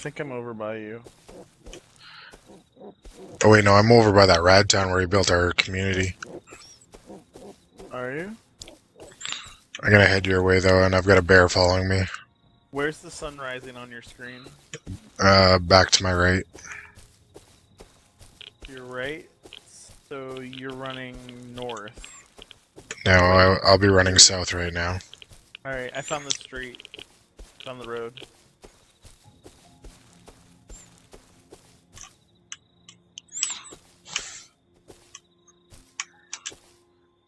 think I'm over by you. Oh wait, no, I'm over by that rad town where we built our community. Are you? I'm gonna head your way though, and I've got a bear following me. Where's the sun rising on your screen? Back to my right. You're right. So you're running north. No, I'll be running south right now. Alright, I found the street. Found the road.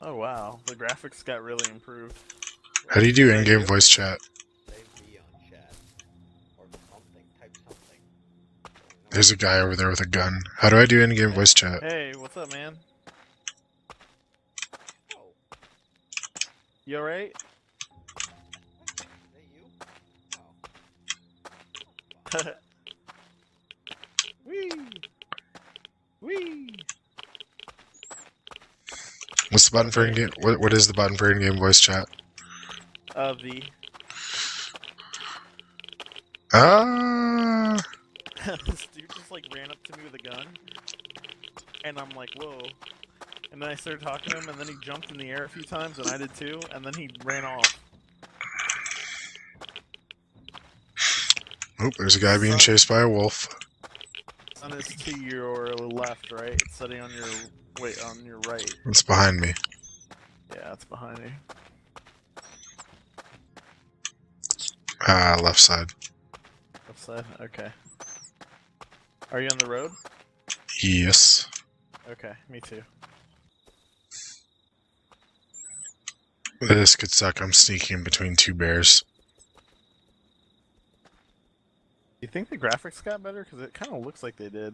Oh wow, the graphics got really improved. How do you do in-game voice chat? There's a guy over there with a gun. How do I do in-game voice chat? Hey, what's up, man? You alright? Wee! Wee! What's the button for in-game? What is the button for in-game voice chat? V. This dude just like ran up to me with a gun, and I'm like, whoa. And then I started talking to him, and then he jumped in the air a few times, and I did too, and then he ran off. Oh, there's a guy being chased by a wolf. Sun is to your left, right? It's setting on your on your right. It's behind me. Yeah, it's behind you. Left side. Left side. Okay. Are you on the road? Yes. Okay, me too. This could suck. I'm sneaking in between two bears. You think the graphics got better? Because it kind of looks like they did.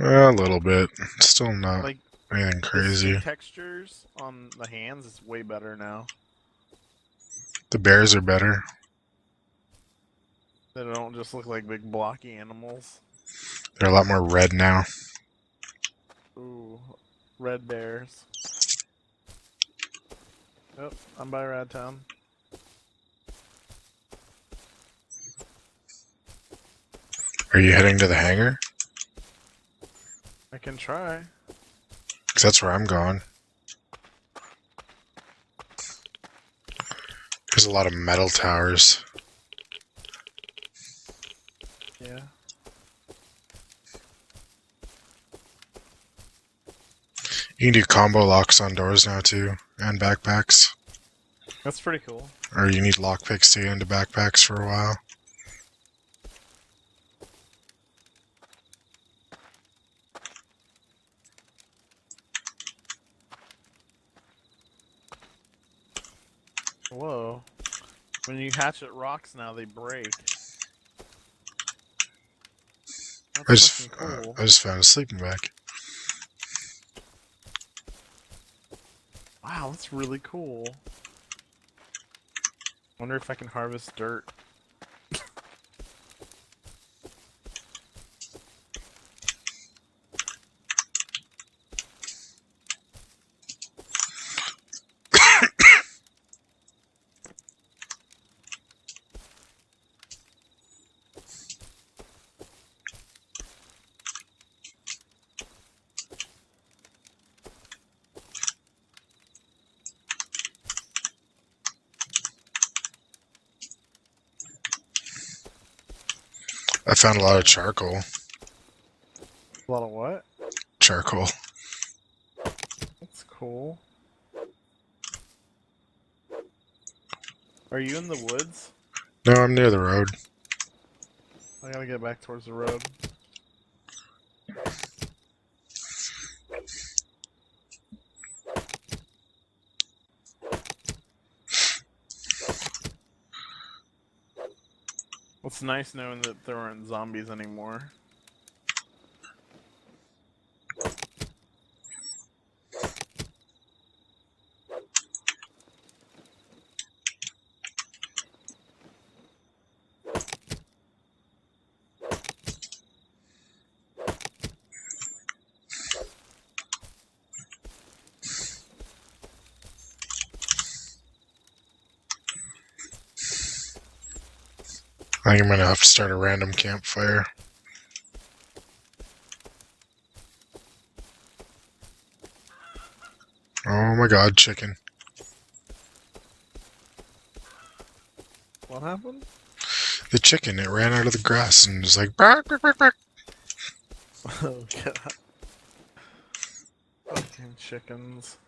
A little bit. Still not Like anything the crazy. skin textures on the hands is way better now. The bears are better. They don't just look like big blocky animals. They're a lot more red now. Ooh, red bears. Oh, I'm by Radtown. Are you heading to the hangar? I can try. Because that's where I'm going. There's a lot of metal towers. Yeah. You can do combo locks on doors now too, and backpacks. That's pretty cool. Or you need lockpicks to get into backpacks for a while. Whoa. When you hatch at rocks now, they break. That's fucking cool. I just found a sleeping bag. Wow, that's really cool. Wonder if I can harvest dirt. I found a lot of charcoal. A lot of what? Charcoal. That's cool. Are you in the woods? No, I'm near the road. I gotta get back towards the road. It's nice knowing that there aren't zombies anymore. I think I'm gonna have to start a random campfire. Oh my god, chicken. What happened? The chicken, it ran out of the grass and was like, bark, bark, bark, bark. Oh god. Fucking chickens.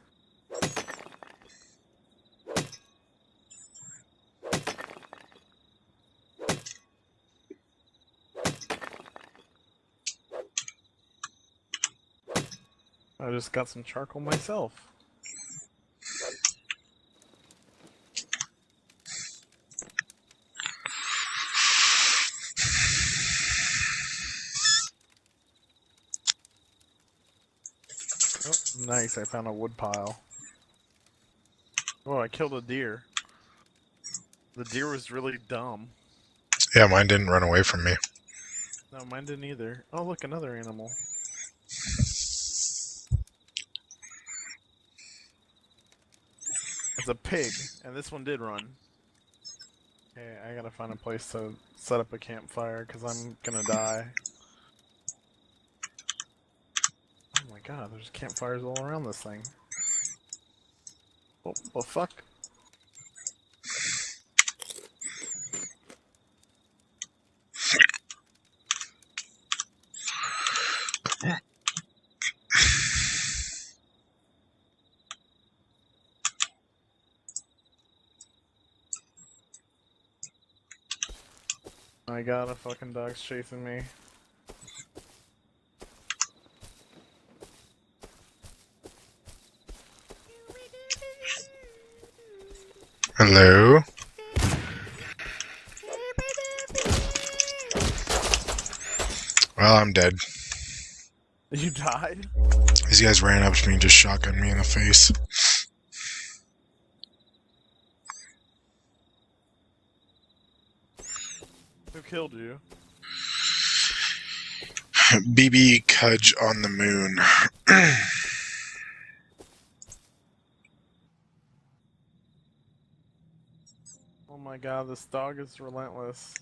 I just got some charcoal myself. Oh, nice, I found a wood pile. Oh, I killed a deer. The deer was really dumb. Yeah, mine didn't run away from me. No, mine didn't either. Oh, look, another animal. It's a pig, and this one did run. Okay, I gotta find a place to set up a campfire, because I'm gonna die. Oh my god, there's campfires all around this thing. Oh, well, fuck. My god, a fucking dog's chasing me. Hello? Well, I'm dead. You died? These guys ran up to me and just shotgunned me in the face. Who killed you? BB Cudge on the moon. Oh my god, this dog is relentless.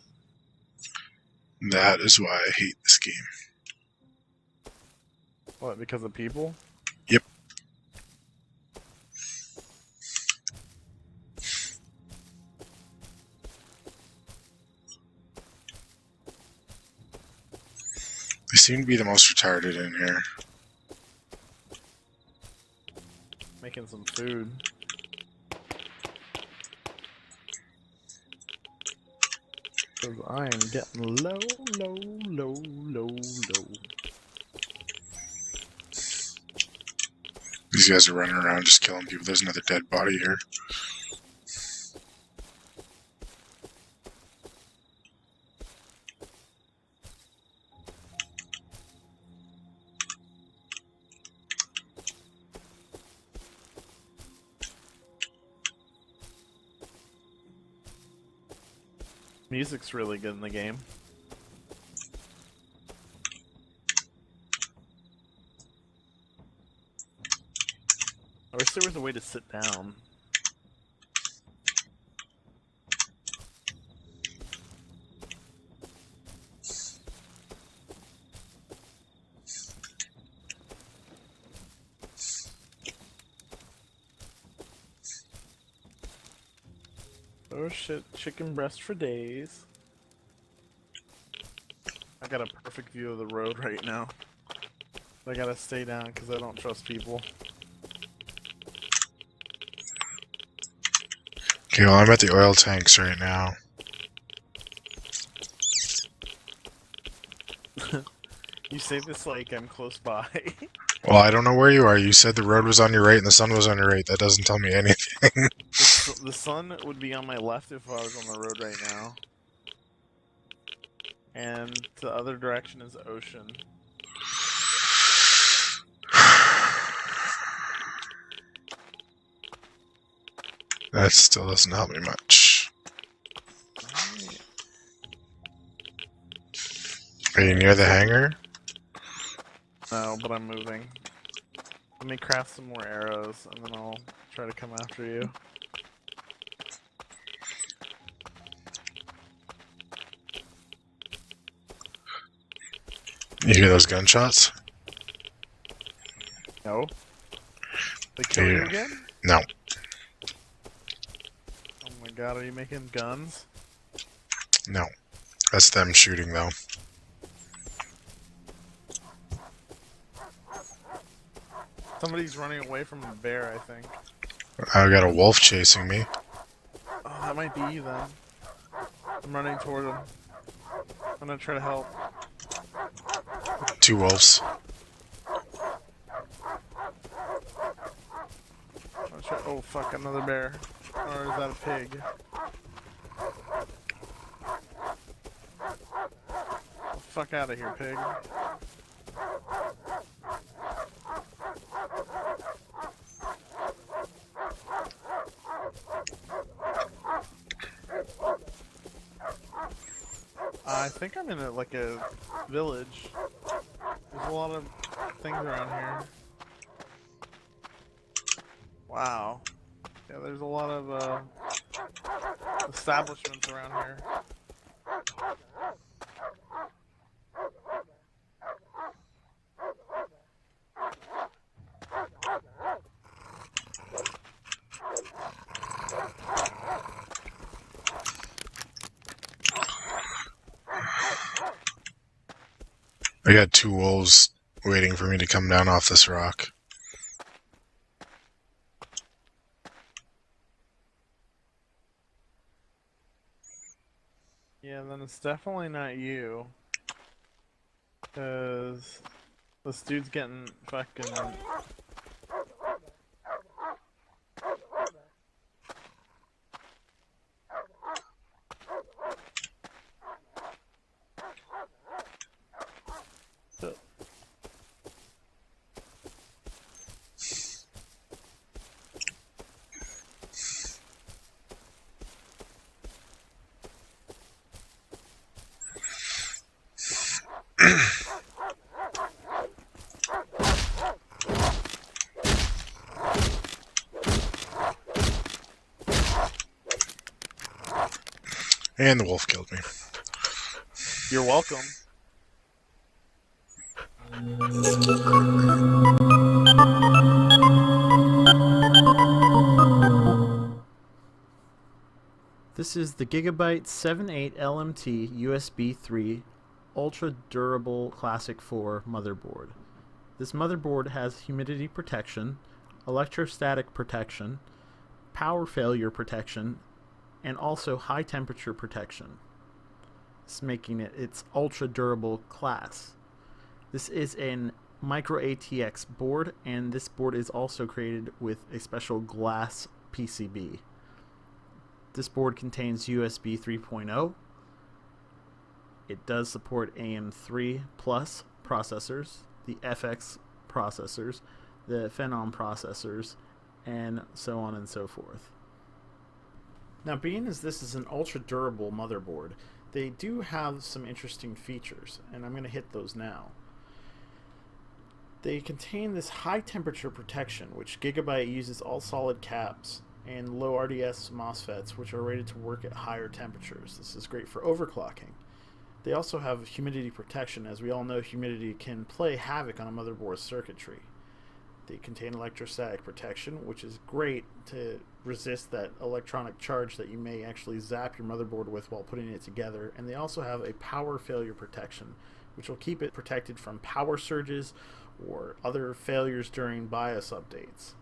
That is why I hate this game. What, because of people? Yep. They seem to be the most retarded in here. Making some food. Cause I am getting low. These guys are running around just killing people. There's another dead body here. Music's really good in the game. I wish there was a way to sit down. Oh shit, chicken breast for days. I got a perfect view of the road right now. I gotta stay down because I don't trust people. Okay, well, I'm at the oil tanks right now. You say this like I'm close by. Well, I don't know where you are. You said the road was on your right and the sun was on your right. That doesn't tell me anything. The sun would be on my left if I was on the road right now. And the other direction is ocean. That still doesn't help me much. Right. Are you near the hangar? No, but I'm moving. Let me craft some more arrows, and then I'll try to come after you. You hear those gunshots? No. They kill you Yeah. again? No. Oh my god, are you making guns? No. That's them shooting, though. Somebody's running away from a bear, I think. I got a wolf chasing me. Oh, that might be you then. I'm running toward him. I'm gonna try to help. 2 wolves. Oh fuck, another bear. Or is that a pig? Oh, fuck out of here, pig. I think I'm in like a village. There's a lot of things around here. Wow. Yeah, there's a lot of establishments around here. I got 2 wolves waiting for me to come down off this rock. Yeah, then it's definitely not you. Cause this dude's getting fucking... And the wolf killed me. You're welcome. This is the Gigabyte 7.8 LMT USB 3 Ultra Durable Classic 4 motherboard. This motherboard has humidity protection, electrostatic protection, power failure protection, and also high temperature protection. This making it its ultra durable class. This is an micro ATX board, and this board is also created with a special glass PCB. This board contains USB 3.0. It does support AM3 Plus processors, the FX processors, the Phenom processors, and so on and so forth. Now, being as this is an ultra durable motherboard, they do have some interesting features, and I'm going to hit those now. They contain this high temperature protection, which Gigabyte uses all solid caps, and low RDS MOSFETs, which are rated to work at higher temperatures. This is great for overclocking. They also have humidity protection. As we all know, humidity can play havoc on a motherboard's circuitry. They contain electrostatic protection, which is great to resist that electronic charge that you may actually zap your motherboard with while putting it together. And they also have a power failure protection, which will keep it protected from power surges or other failures during BIOS updates.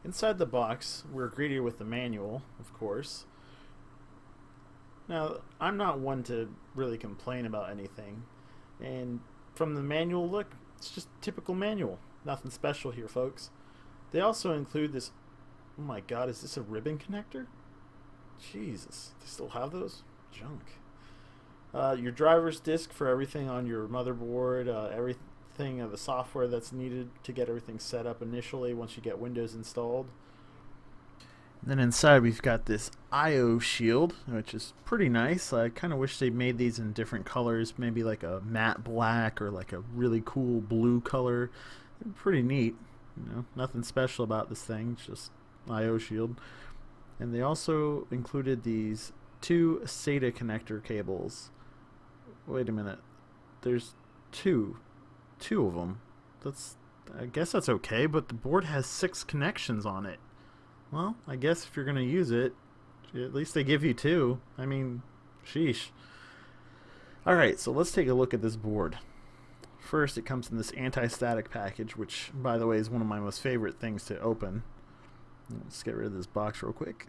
Inside the box, we're greeted with the manual, of course. Now, I'm not one to really complain about anything, and from the manual look, it's just a typical manual. Nothing special here, folks. They also include this... Oh my god, is this a ribbon connector? Jesus, they still have those? Junk. Your driver's disk for everything on your motherboard, everything of the software that's needed to get everything set up initially once you get Windows installed. Then inside we've got this I/O shield, which is pretty nice. I kind of wish they made these in different colors, maybe like a matte black or like a really cool blue color. They're pretty neat. You know, nothing special about this thing, it's just I/O shield. And they also included these 2 SATA connector cables. Wait a minute. There's 2. 2 of them. I guess that's okay, but the board has 6 connections on it. Well, I guess if you're going to use it, at least they give you 2. I mean, sheesh. Alright, so let's take a look at this board. First, it comes in this anti-static package, which, by the way, is one of my most favorite things to open. Let's get rid of this box real quick.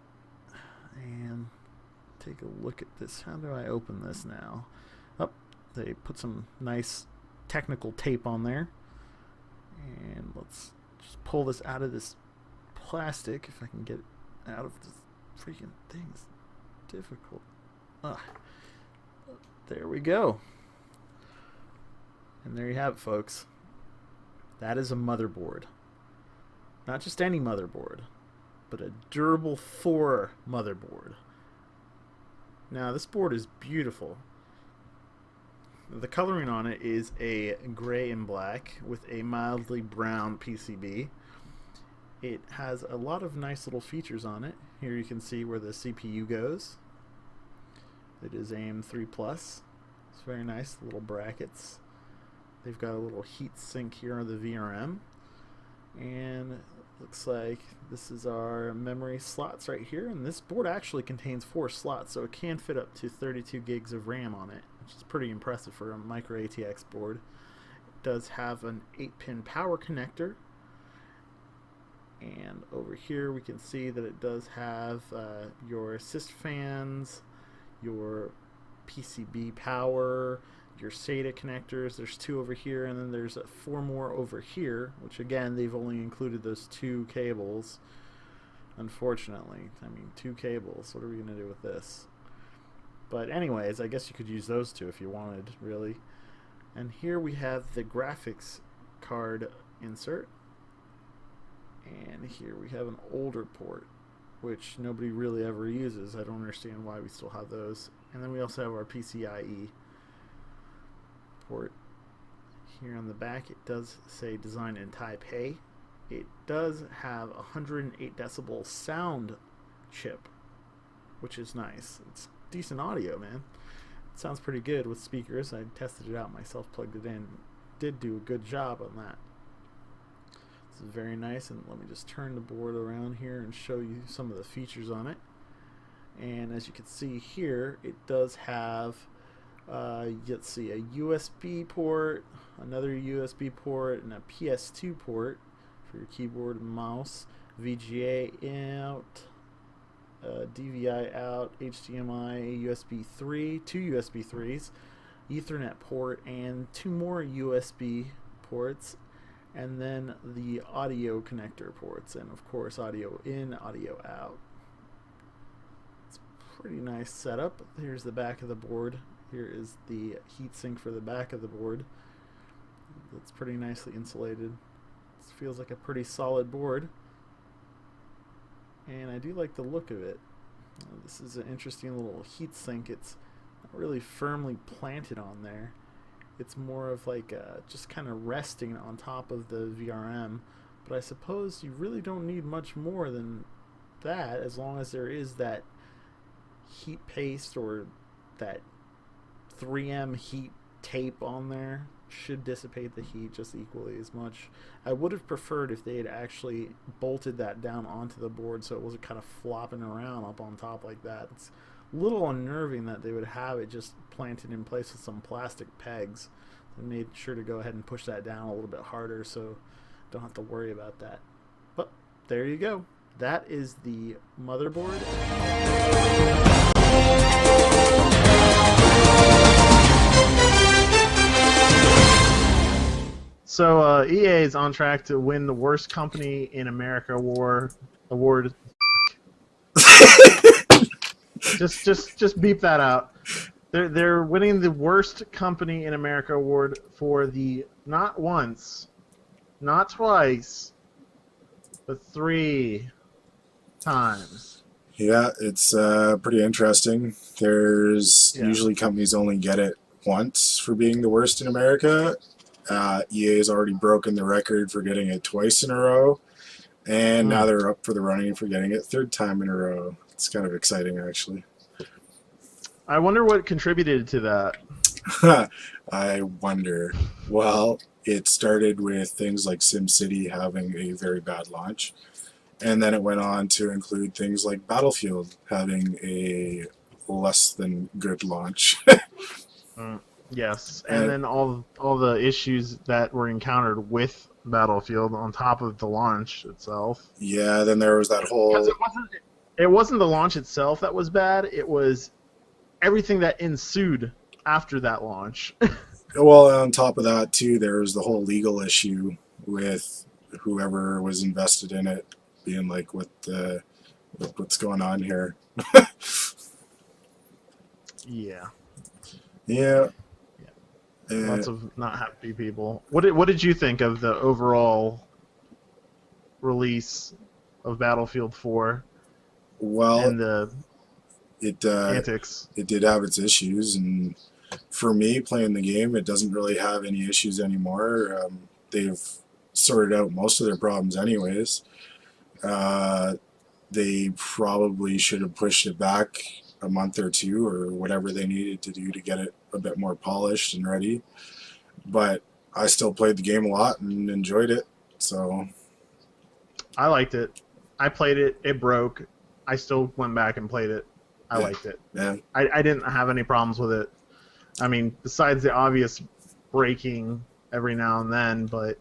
And take a look at this. How do I open this now? Oh, they put some nice technical tape on there. And let's just pull this out of this plastic, if I can get it out of this freaking thing. It's difficult. There we go. And there you have it, folks. That is a motherboard. Not just any motherboard, but a durable 4 motherboard. Now, this board is beautiful. The coloring on it is a gray and black with a mildly brown PCB. It has a lot of nice little features on it. Here you can see where the CPU goes. It is AM3 Plus. It's very nice, little brackets. They've got a little heat sink here on the VRM. And it looks like this is our memory slots right here. And this board actually contains 4 slots, so it can fit up to 32 gigs of RAM on it, which is pretty impressive for a micro ATX board. It does have an 8-pin power connector. And over here we can see that it does have your assist fans, your PCB power, your SATA connectors. There's 2 over here, and then there's 4 more over here, which again, they've only included those 2 cables. Unfortunately, I mean, 2 cables. What are we going to do with this? But anyways, I guess you could use those 2 if you wanted, really. And here we have the graphics card insert. And here we have an older port, which nobody really ever uses. I don't understand why we still have those. And then we also have our PCIe port. Here on the back, it does say designed in Taipei. It does have a 108 decibel sound chip, which is nice. It's decent audio, man. It sounds pretty good with speakers. I tested it out myself, plugged it in. Did do a good job on that. This is very nice, and let me just turn the board around here and show you some of the features on it. And as you can see here, it does have let's see, a USB port, another USB port, and a PS2 port for your keyboard and mouse, VGA out, DVI out, HDMI, USB 3, 2 USB 3s, Ethernet port, and 2 more USB ports, and then the audio connector ports, and of course audio in, audio out. It's a pretty nice setup. Here's the back of the board. Here is the heatsink for the back of the board. It's pretty nicely insulated. This feels like a pretty solid board, and I do like the look of it. This is an interesting little heatsink. It's not really firmly planted on there. It's more of like just kind of resting on top of the VRM, but I suppose you really don't need much more than that, as long as there is that heat paste or that 3M heat tape on there. Should dissipate the heat just equally as much. I would have preferred if they had actually bolted that down onto the board so it wasn't kind of flopping around up on top like that. It's a little unnerving that they would have it just planted in place with some plastic pegs. They made sure to go ahead and push that down a little bit harder so don't have to worry about that. But there you go. That is the motherboard. So EA is on track to win the worst company in America award. just beep that out. They're winning the worst company in America award for the not once, not twice, but 3 times. Yeah, it's pretty interesting. There's usually companies only get it once for being the worst in America. EA has already broken the record for getting it twice in a row, and now they're up for the running for getting it 3rd time in a row. It's kind of exciting, actually. I wonder what contributed to that. I wonder. Well, it started with things like SimCity having a very bad launch, and then it went on to include things like Battlefield having a less than good launch. Mm, yes, and And then all the issues that were encountered with Battlefield on top of the launch itself. yeah, then there was that Because whole, it wasn't the launch itself that was bad. It was everything that ensued after that launch. well, on top of that too, there was the whole legal issue with whoever was invested in it being like, what's going on here? Yeah, Yeah. yeah, Uh, lots of not happy people. What did you think of the overall release of Battlefield 4 well, and the it antics? it did have its issues, and for me playing the game, it doesn't really have any issues anymore. They've sorted out most of their problems, anyways. Uh, they probably should have pushed it back a month or two, or whatever they needed to do to get it a bit more polished and ready. But I still played the game a lot and enjoyed it. So I liked it. I played it. It broke. I still went back and played it. I yeah, liked it. yeah, I didn't have any problems with it. I mean, besides the obvious breaking every now and then, but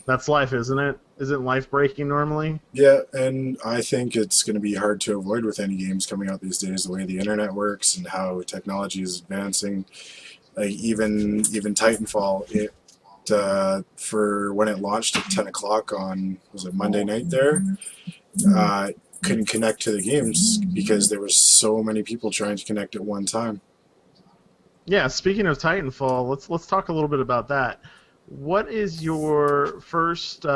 that's life, isn't it? Isn't life breaking normally? yeah. And I think it's going to be hard to avoid with any games coming out these days. The way the internet works and how technology is advancing, like even Titanfall, it for when it launched at 10 o'clock on, was it Monday night there, uh, couldn't connect to the games because there was so many people trying to connect at one time. Yeah, speaking of Titanfall, let's talk a little bit about that. What is your first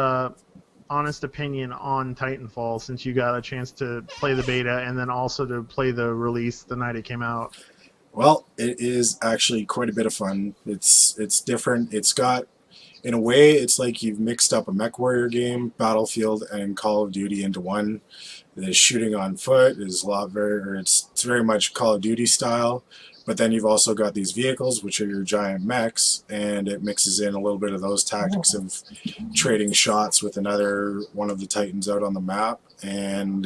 honest opinion on Titanfall since you got a chance to play the beta and then also to play the release the night it came out? Well, it is actually quite a bit of fun. It's different. It's got, in a way, it's like you've mixed up a Mech Warrior game, Battlefield, and Call of Duty into one. The shooting on foot is a lot very, or it's very much Call of Duty style. But then you've also got these vehicles, which are your giant mechs, and it mixes in a little bit of those tactics of trading shots with another one of the Titans out on the map and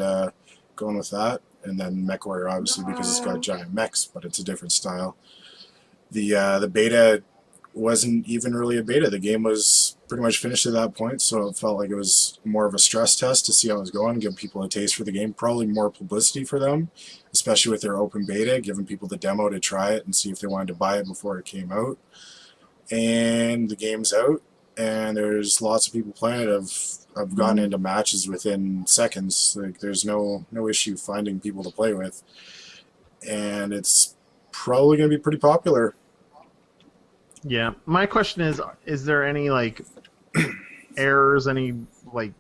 going with that. And then Mech Warrior, obviously, because it's got giant mechs, but it's a different style. The beta wasn't even really a beta. The game was pretty much finished at that point, so it felt like it was more of a stress test to see how it was going, give people a taste for the game, probably more publicity for them, especially with their open beta, giving people the demo to try it and see if they wanted to buy it before it came out. And the game's out, and there's lots of people playing it. I've gotten into matches within seconds. Like there's no issue finding people to play with, and it's probably going to be pretty popular. Yeah, my question is there any like errors, any like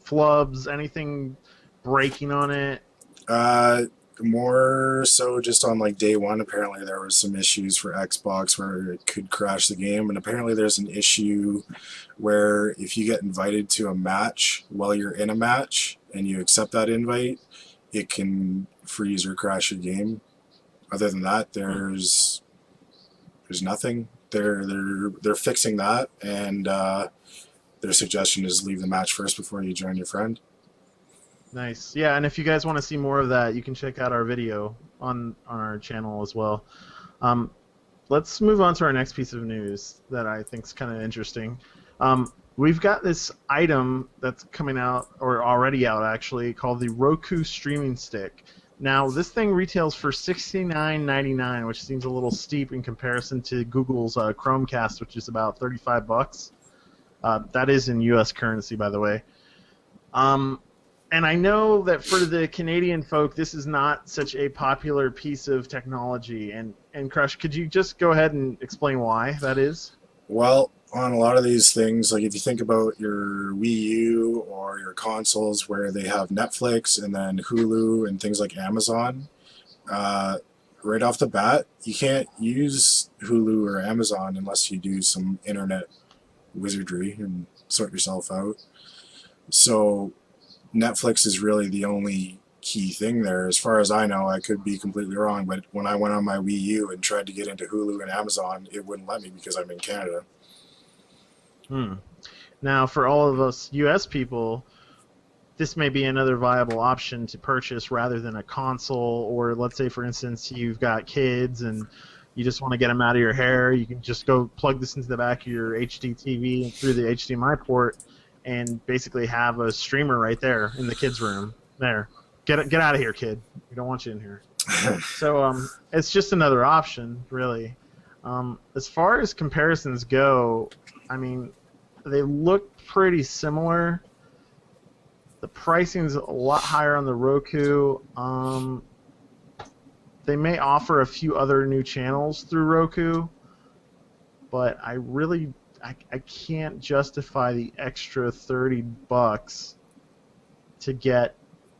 flubs, anything breaking on it? Uh, More so just on like day one. Apparently there was some issues for Xbox where it could crash the game, and apparently there's an issue where if you get invited to a match while you're in a match and you accept that invite, it can freeze or crash your game. Other than that, there's nothing. They're fixing that, and their suggestion is leave the match first before you join your friend. Nice. Yeah, and if you guys want to see more of that, you can check out our video on our channel as well. Um, let's move on to our next piece of news that I think is kind of interesting. We've got this item that's coming out, or already out actually, called the Roku Streaming Stick. Now, this thing retails for $69.99, which seems a little steep in comparison to Google's Chromecast, which is about $35. That is in U.S. currency, by the way. Um, and I know that for the Canadian folk, this is not such a popular piece of technology. And Crush, could you just go ahead and explain why that is? Well, on a lot of these things, like if you think about your Wii U or your consoles where they have Netflix and then Hulu and things like Amazon, uh, right off the bat, you can't use Hulu or Amazon unless you do some internet wizardry and sort yourself out. So Netflix is really the only key thing there. As far as I know, I could be completely wrong, but when I went on my Wii U and tried to get into Hulu and Amazon, it wouldn't let me because I'm in Canada. Hmm. Now, for all of us U.S. people, this may be another viable option to purchase rather than a console. Or let's say, for instance, you've got kids and you just want to get them out of your hair. You can just go plug this into the back of your HD TV through the HDMI port and basically have a streamer right there in the kids' room. There, get out of here, kid. We don't want you in here. So it's just another option, really. As far as comparisons go, I mean, they look pretty similar. The pricing's a lot higher on the Roku. They may offer a few other new channels through Roku, but I can't justify the extra $30 to get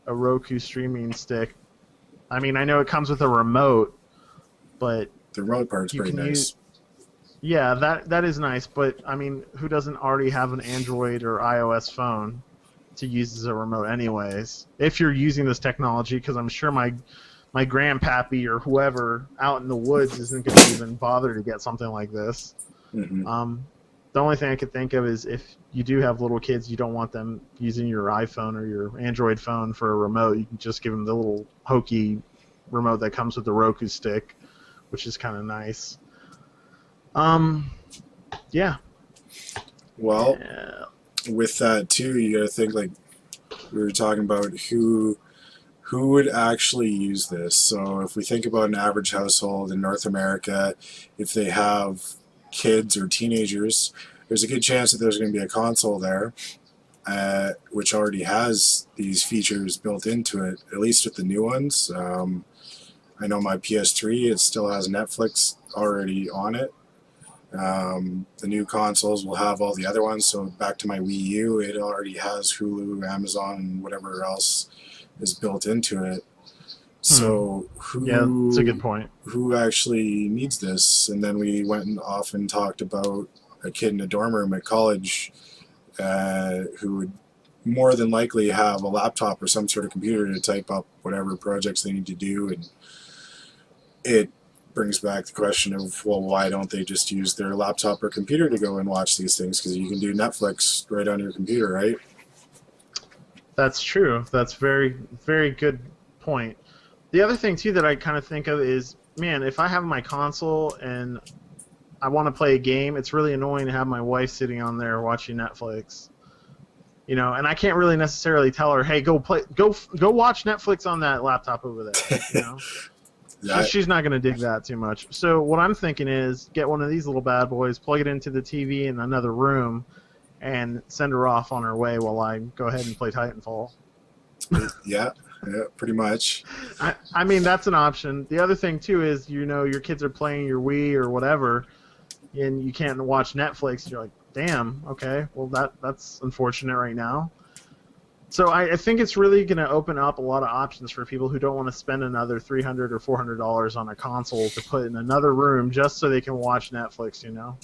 a Roku streaming stick. I mean, I know it comes with a remote, but The remote part's pretty nice. Yeah, that is nice, but I mean, who doesn't already have an Android or iOS phone to use as a remote anyways? If you're using this technology, because I'm sure my grandpappy or whoever out in the woods isn't going to even bother to get something like this. Mm-hmm. The only thing I could think of is if you do have little kids, you don't want them using your iPhone or your Android phone for a remote. You can just give them the little hokey remote that comes with the Roku stick, which is kind of nice. Yeah. Well, with that too, you got to think, like we were talking about, who would actually use this. So if we think about an average household in North America, if they have kids or teenagers, there's a good chance that there's going to be a console there, which already has these features built into it, at least with the new ones. I know my PS3, it still has Netflix already on it. The new consoles will have all the other ones. So back to my Wii U, it already has Hulu, Amazon, and whatever else is built into it. So yeah, that's a good point. Who actually needs this? And then we went off and talked about a kid in a dorm room at college who would more than likely have a laptop or some sort of computer to type up whatever projects they need to do. And it brings back the question of, well, why don't they just use their laptop or computer to go and watch these things? Because you can do Netflix right on your computer, right? That's true. That's very, very good point. The other thing, too, that I kind of think of is, man, if I have my console and I want to play a game, it's really annoying to have my wife sitting on there watching Netflix. You know, and I can't really necessarily tell her, hey, go watch Netflix on that laptop over there, you know? She's not going to dig that too much. So what I'm thinking is get one of these little bad boys, plug it into the TV in another room, and send her off on her way while I go ahead and play Titanfall. Yeah, pretty much. I mean, that's an option. The other thing, too, is, you know, your kids are playing your Wii or whatever, and you can't watch Netflix. You're like, damn, okay, well, that's unfortunate right now. So I think it's really going to open up a lot of options for people who don't want to spend another $300 or $400 on a console to put in another room just so they can watch Netflix, you know?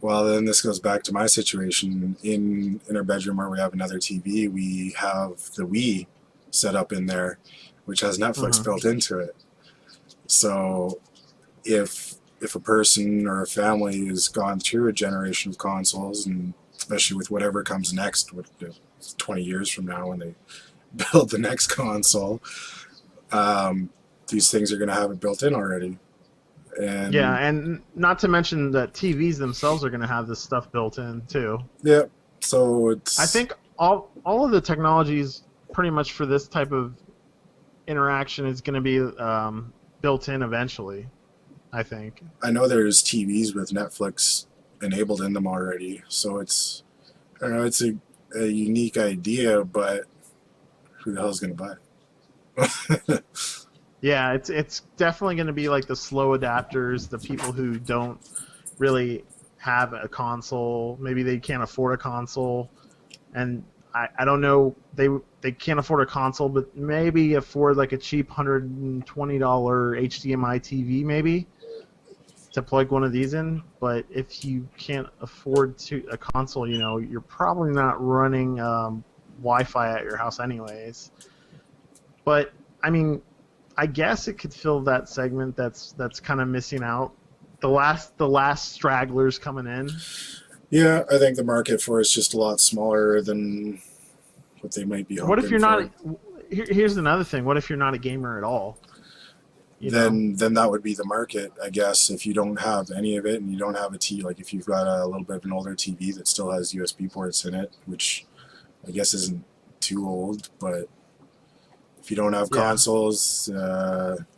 Well, then this goes back to my situation. In our bedroom where we have another TV, we have the Wii set up in there, which has Netflix built into it. So if a person or a family has gone through a generation of consoles, and especially with whatever comes next, 20 years from now when they build the next console, these things are going to have it built in already. And yeah, and not to mention that TVs themselves are going to have this stuff built in too. Yeah, so it's... I think all of the technologies pretty much for this type of interaction is going to be built in eventually, I think. I know there's TVs with Netflix enabled in them already, so it's, I don't know, it's a unique idea, but who the hell is going to buy it? Yeah, it's definitely going to be like the slow adapters, the people who don't really have a console, maybe they can't afford a console, and I don't know, they can't afford a console, but maybe afford like a cheap $120 HDMI TV maybe to plug one of these in. But if you can't afford a console, you know, you're probably not running Wi-Fi at your house anyways. But I mean, I guess it could fill that segment that's kind of missing out. The last stragglers coming in. Yeah, I think the market for it's just a lot smaller than what they might be What if hoping you're not? for. Here's another thing. What if you're not a gamer at all? You know? Then that would be the market, I guess. If you don't have any of it and you don't have a T, like if you've got a little bit of an older TV that still has USB ports in it, which I guess isn't too old, but if you don't have Yeah. consoles,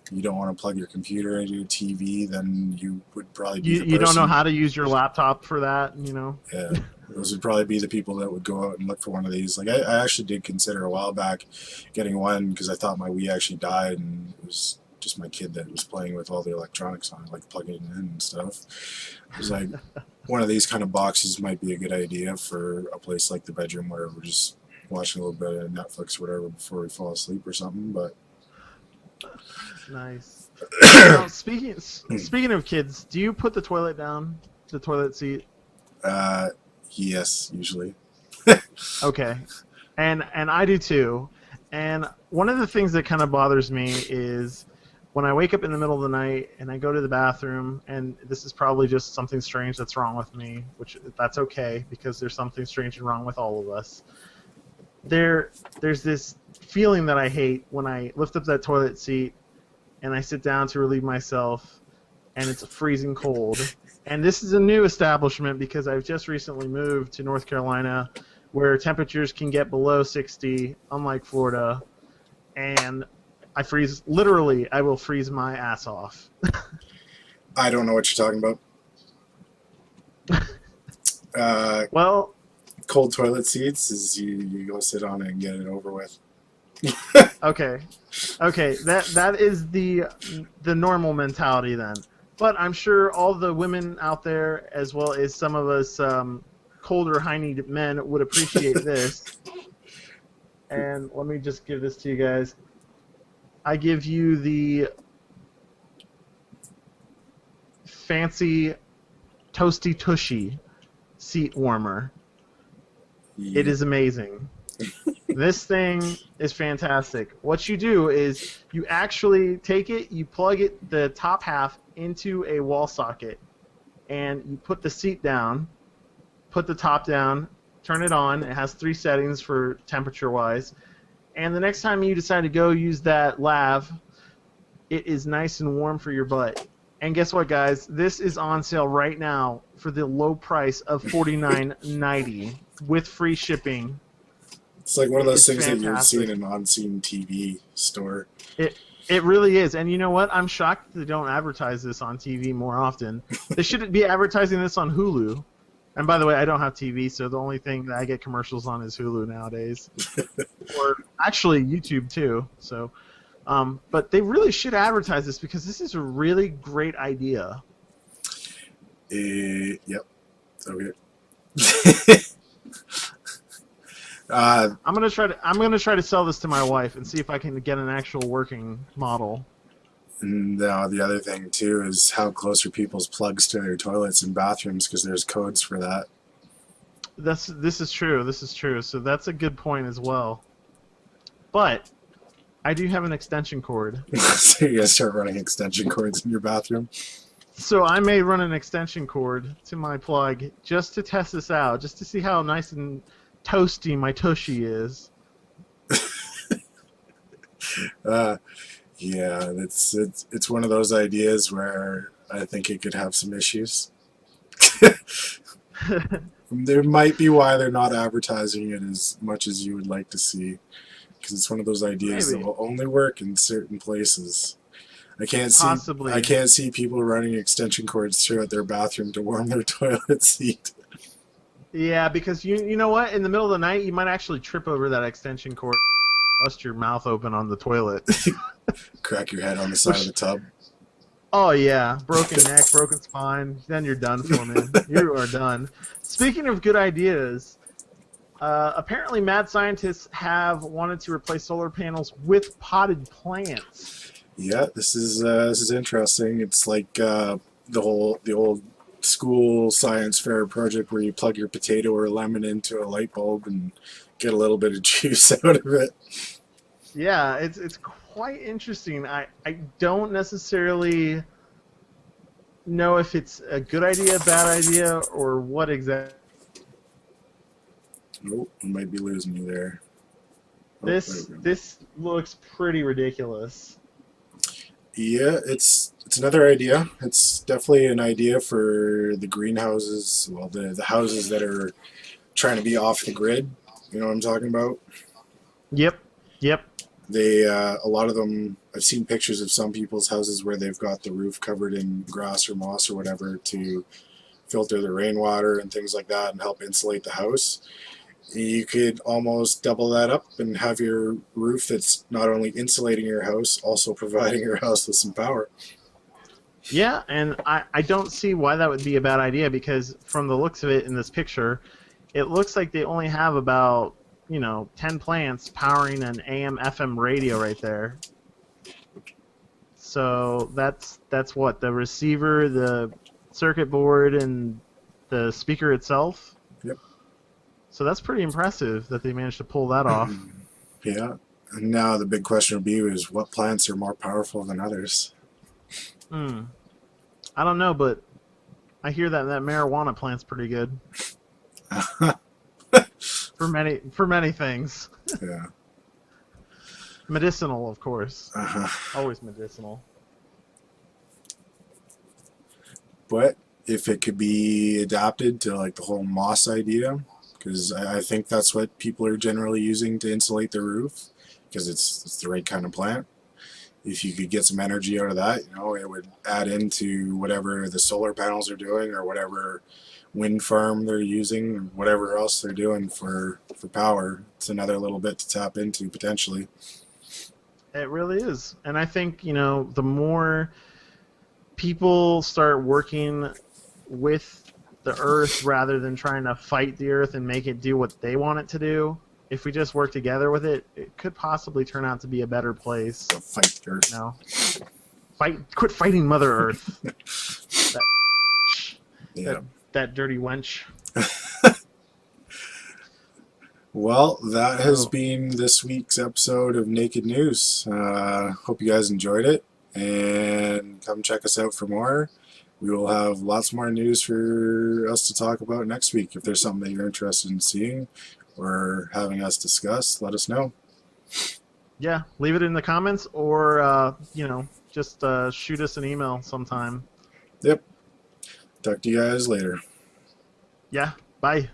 you don't want to plug your computer into your TV, then you would probably be You the you don't know person. how to use your laptop for that. You know? Yeah, those would probably be the people that would go out and look for one of these. Like I actually did consider a while back getting one because I thought my Wii actually died and it was just my kid that was playing with all the electronics on it, like plugging it in and stuff. It was like one of these kind of boxes might be a good idea for a place like the bedroom where we're just watching a little bit of Netflix or whatever before we fall asleep or something. But Nice. Now, speaking of kids, do you put the toilet down, the toilet seat? uh, yes, usually. Okay, and I do too. And one of the things that kind of bothers me is when I wake up in the middle of the night and I go to the bathroom, and this is probably just something strange that's wrong with me, which that's okay because there's something strange and wrong with all of us. There's this feeling that I hate when I lift up that toilet seat and I sit down to relieve myself, and it's freezing cold. And this is a new establishment because I've just recently moved to North Carolina, where temperatures can get below 60, unlike Florida. And I freeze, literally, I will freeze my ass off. I don't know what you're talking about. Well, Cold toilet seats is you go sit on it and get it over with. okay, that is the normal mentality then. But I'm sure all the women out there, as well as some of us colder, high-needed men, would appreciate this. And let me just give this to you guys. I give you the fancy Toasty Tushy seat warmer. Yeah. It is amazing. This thing is fantastic. What you do is you actually take it, you plug it, the top half, into a wall socket, and you put the seat down, put the top down, turn it on. It has 3 settings for temperature-wise. And the next time you decide to go use that lav, it is nice and warm for your butt. And guess what, guys? This is on sale right now for the low price of $49.90 with free shipping. It's like one of those It's things that you've fantastic. seen in an on-scene TV store. It really is. And you know what? I'm shocked they don't advertise this on TV more often. They should be advertising this on Hulu. And by the way, I don't have TV, so the only thing that I get commercials on is Hulu nowadays. Or actually YouTube too. So, but they really should advertise this because this is a really great idea. Yep. Okay. I'm gonna try to sell this to my wife and see if I can get an actual working model. And the other thing too is how close are people's plugs to their toilets and bathrooms, because there's codes for that. This is true. This is true. So that's a good point as well. But I do have an extension cord. So you guys start running extension cords in your bathroom. So I may run an extension cord to my plug just to test this out, just to see how nice and toasty my tushy is. Yeah, it's one of those ideas where I think it could have some issues. There might be why they're not advertising it as much as you would like to see, because it's one of those ideas Maybe. that will only work in certain places. Possibly. I can't see people running extension cords throughout their bathroom to warm their toilet seat. Yeah, because you know what? In the middle of the night, you might actually trip over that extension cord, bust your mouth open on the toilet. Crack your head on the side of the tub. Oh yeah, broken neck, broken spine. Then you're done for, man. You are done. Speaking of good ideas, apparently mad scientists have wanted to replace solar panels with potted plants. Yeah, this is interesting. It's like the old school science fair project where you plug your potato or lemon into a light bulb and get a little bit of juice out of it. Yeah, it's quite interesting. I don't necessarily know if it's a good idea, bad idea, or what exactly. Oh, I might be losing you there. Oh, there This we go. this looks pretty ridiculous. Yeah, it's another idea. It's definitely an idea for the greenhouses. Well, the houses that are trying to be off the grid. You know what I'm talking about? Yep, yep. They a lot of them. I've seen pictures of some people's houses where they've got the roof covered in grass or moss or whatever to filter the rainwater and things like that and help insulate the house. You could almost double that up and have your roof that's not only insulating your house, also providing your house with some power. Yeah, and I don't see why that would be a bad idea because from the looks of it in this picture, it looks like they only have about, 10 plants powering an AM FM radio right there. So that's what the receiver, the circuit board, and the speaker itself. Yep. So that's pretty impressive that they managed to pull that off. Yeah. And now the big question would be is what plants are more powerful than others? Hmm. I don't know, but I hear that marijuana plant's pretty good for many things. Yeah. Medicinal, of course. Uh-huh. Always medicinal. But if it could be adapted to like the whole moss idea, because I think that's what people are generally using to insulate their roof, because it's the right kind of plant. If you could get some energy out of that, it would add into whatever the solar panels are doing or whatever wind farm they're using or whatever else they're doing for power. It's another little bit to tap into potentially. It really is. And I think, the more people start working with the earth rather than trying to fight the earth and make it do what they want it to do, if we just work together with it, it could possibly turn out to be a better place. So fight the earth. Quit fighting Mother Earth. that, Yeah. that dirty wench. Well, that has been this week's episode of Naked News. Hope you guys enjoyed it, and come check us out for more. We will have lots more news for us to talk about next week. If there's something that you're interested in seeing or having us discuss, let us know. Yeah, leave it in the comments or, just shoot us an email sometime. Yep. Talk to you guys later. Yeah, bye.